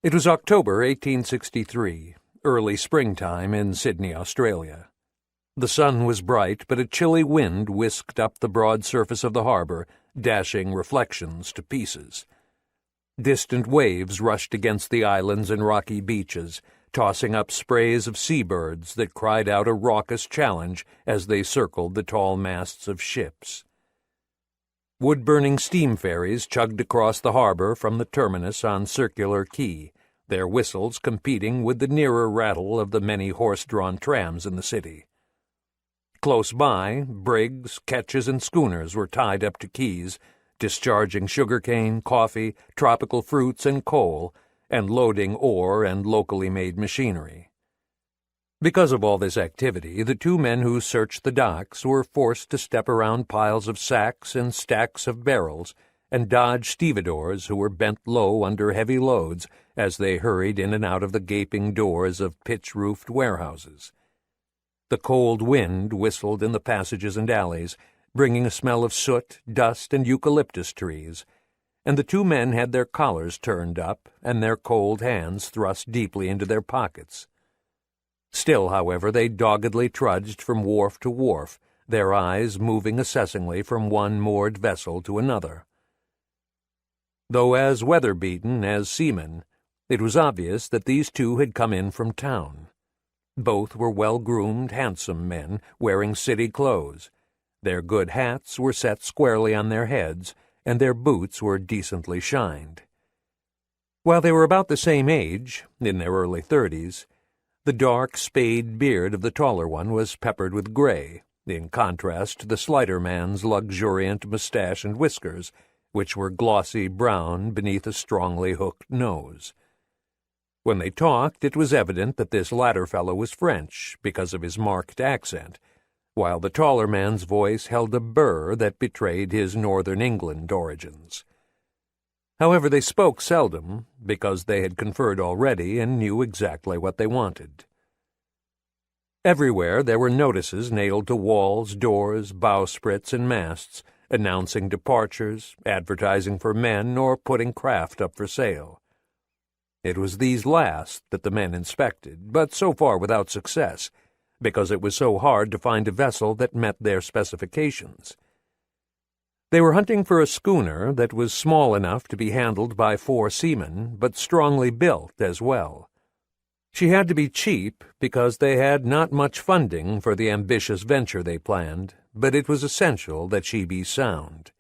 It was October 1863, early springtime in Sydney, Australia. The sun was bright, but a chilly wind whisked up the broad surface of the harbour, dashing reflections to pieces. Distant waves rushed against the islands and rocky beaches, tossing up sprays of seabirds that cried out a raucous challenge as they circled the tall masts of ships. Wood-burning steam ferries chugged across the harbour from the terminus on Circular Quay, their whistles competing with the nearer rattle of the many horse-drawn trams in the city. Close by, brigs, ketches, and schooners were tied up to quays, discharging sugarcane, coffee, tropical fruits, and coal, and loading ore and locally made machinery. Because of all this activity, the two men who searched the docks were forced to step around piles of sacks and stacks of barrels and dodge stevedores who were bent low under heavy loads as they hurried in and out of the gaping doors of pitch-roofed warehouses. The cold wind whistled in the passages and alleys, bringing a smell of soot, dust, and eucalyptus trees, and the two men had their collars turned up and their cold hands thrust deeply into their pockets. Still, however, they doggedly trudged from wharf to wharf, their eyes moving assessingly from one moored vessel to another. Though as weather-beaten as seamen, it was obvious that these two had come in from town. Both were well-groomed, handsome men, wearing city clothes. Their good hats were set squarely on their heads, and their boots were decently shined. While they were about the same age, in their early 30s, the dark, spade beard of the taller one was peppered with gray, in contrast to the slighter man's luxuriant mustache and whiskers, which were glossy brown beneath a strongly hooked nose. When they talked, it was evident that this latter fellow was French because of his marked accent, while the taller man's voice held a burr that betrayed his northern England origins. However, they spoke seldom, because they had conferred already and knew exactly what they wanted. Everywhere there were notices nailed to walls, doors, bowsprits, and masts, announcing departures, advertising for men, or putting craft up for sale. It was these last that the men inspected, but so far without success, because it was so hard to find a vessel that met their specifications. They were hunting for a schooner that was small enough to be handled by 4 seamen, but strongly built as well. She had to be cheap because they had not much funding for the ambitious venture they planned, but it was essential that she be sound.